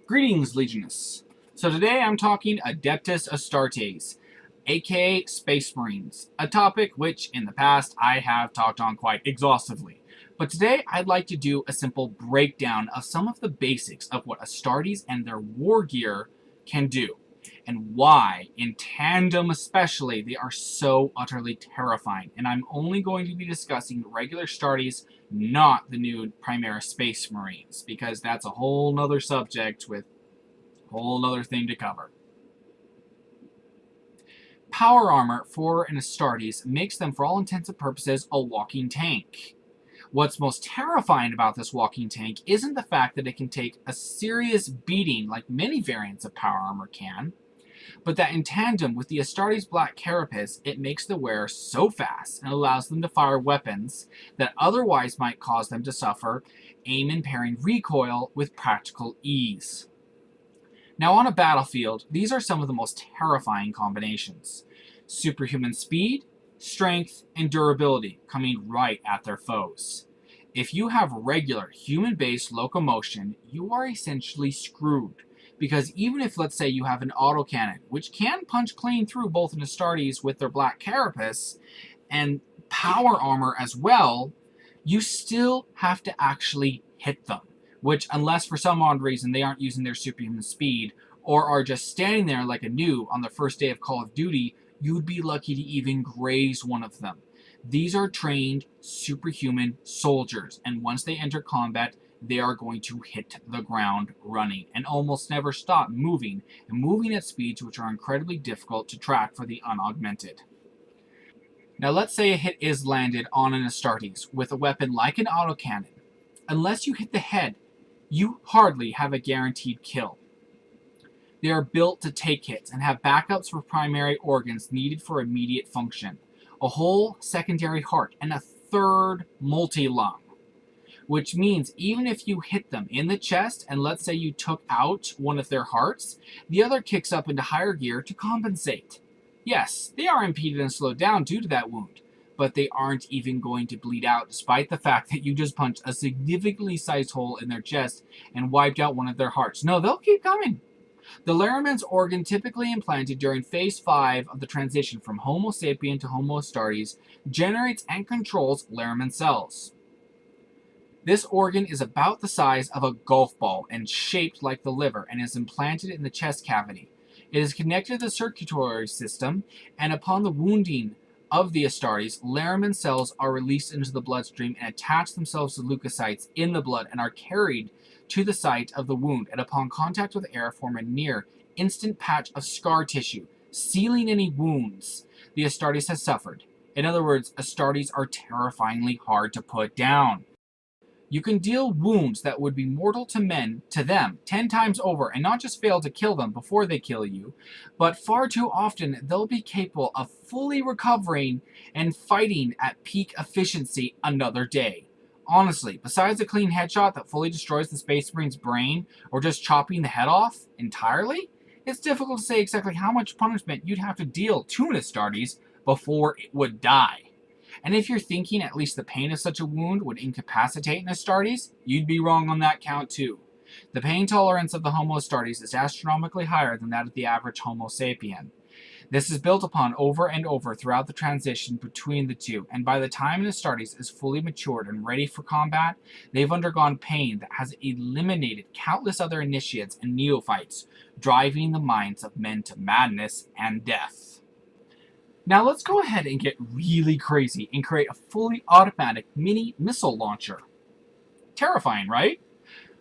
Greetings, Legunus. So today I'm talking Adeptus Astartes, aka Space Marines, a topic which in the past I have talked on quite exhaustively. But today I'd like to do a simple breakdown of some of the basics of what Astartes and their war gear can do, and why, in tandem especially, they are so utterly terrifying. And I'm only going to be discussing regular Astartes, not the new Primaris Space Marines, because that's a whole nother subject with a whole nother thing to cover. Power armor for an Astartes makes them, for all intents and purposes, a walking tank. What's most terrifying about this walking tank isn't the fact that it can take a serious beating like many variants of power armor can, but that in tandem with the Astartes Black Carapace, it makes the wearer so fast and allows them to fire weapons that otherwise might cause them to suffer aim-impairing recoil with practical ease. Now on a battlefield, these are some of the most terrifying combinations. Superhuman speed, strength, and durability coming right at their foes. If you have regular human-based locomotion, you are essentially screwed. Because even if, let's say, you have an autocannon, which can punch clean through both an Astartes with their black carapace and power armor as well, you still have to actually hit them. Which, unless for some odd reason they aren't using their superhuman speed, or are just standing there like a noob on the first day of Call of Duty, you'd be lucky to even graze one of them. These are trained superhuman soldiers, and once they enter combat, they are going to hit the ground running and almost never stop moving, and moving at speeds which are incredibly difficult to track for the unaugmented. Now let's say a hit is landed on an Astartes with a weapon like an autocannon. Unless you hit the head, you hardly have a guaranteed kill. They are built to take hits and have backups for primary organs needed for immediate function. A whole secondary heart and a third multi-lung. Which means even if you hit them in the chest and let's say you took out one of their hearts, the other kicks up into higher gear to compensate. Yes, they are impeded and slowed down due to that wound, but they aren't even going to bleed out despite the fact that you just punched a significantly sized hole in their chest and wiped out one of their hearts. No, they'll keep coming. The Luhrmann's organ typically implanted during Phase 5 of the transition from Homo sapien to Homo Astartes generates and controls Luhrmann cells. This organ is about the size of a golf ball and shaped like the liver and is implanted in the chest cavity. It is connected to the circulatory system, and upon the wounding of the Astartes, Luhrmann cells are released into the bloodstream and attach themselves to leukocytes in the blood and are carried to the site of the wound, and upon contact with air form a near instant patch of scar tissue, sealing any wounds the Astartes has suffered. In other words, Astartes are terrifyingly hard to put down. You can deal wounds that would be mortal to them 10 times over and not just fail to kill them before they kill you, but far too often they'll be capable of fully recovering and fighting at peak efficiency another day. Honestly, besides a clean headshot that fully destroys the Space Marine's brain, or just chopping the head off entirely, it's difficult to say exactly how much punishment you'd have to deal to an Astartes before it would die. And if you're thinking at least the pain of such a wound would incapacitate an Astartes, you'd be wrong on that count too. The pain tolerance of the Homo Astartes is astronomically higher than that of the average Homo sapien. This is built upon over and over throughout the transition between the two, and by the time an Astartes is fully matured and ready for combat, they've undergone pain that has eliminated countless other initiates and neophytes, driving the minds of men to madness and death. Now let's go ahead and get really crazy and create a fully automatic mini missile launcher. Terrifying, right?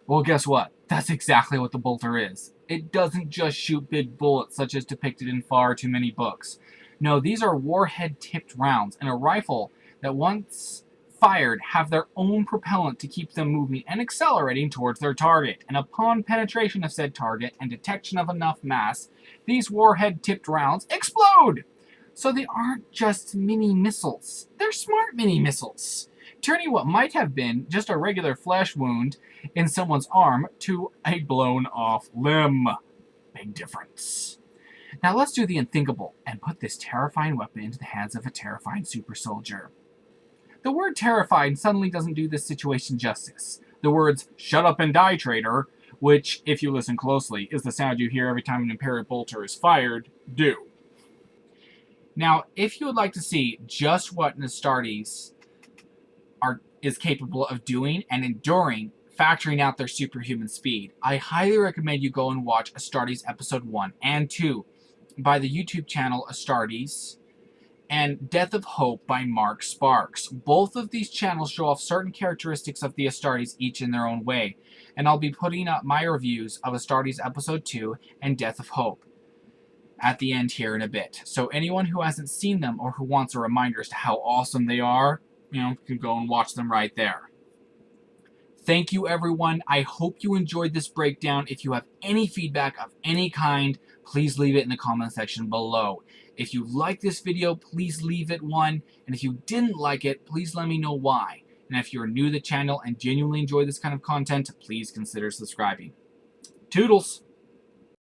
Well, guess what? That's exactly what the bolter is. It doesn't just shoot big bullets such as depicted in far too many books. No, these are warhead-tipped rounds in a rifle that once fired have their own propellant to keep them moving and accelerating towards their target. And upon penetration of said target and detection of enough mass, these warhead-tipped rounds explode! So they aren't just mini missiles. They're smart mini missiles, turning what might have been just a regular flesh wound in someone's arm to a blown off limb. Big difference. Now let's do the unthinkable and put this terrifying weapon into the hands of a terrifying super soldier. The word terrifying suddenly doesn't do this situation justice. The words "shut up and die, traitor" which, if you listen closely, is the sound you hear every time an Imperial bolter is fired, do. Now, if you would like to see just what an Astartes is capable of doing and enduring, factoring out their superhuman speed, I highly recommend you go and watch Astartes Episode 1 and 2 by the YouTube channel Astartes, and Death of Hope by Mark Sparks. Both of these channels show off certain characteristics of the Astartes, each in their own way, and I'll be putting up my reviews of Astartes Episode 2 and Death of Hope at the end here in a bit. So anyone who hasn't seen them or who wants a reminder as to how awesome they are, can go and watch them right there. Thank you, everyone. I hope you enjoyed this breakdown. If you have any feedback of any kind, please leave it in the comment section below. If you like this video, please leave it one. And if you didn't like it, please let me know why. And if you're new to the channel and genuinely enjoy this kind of content, please consider subscribing. Toodles!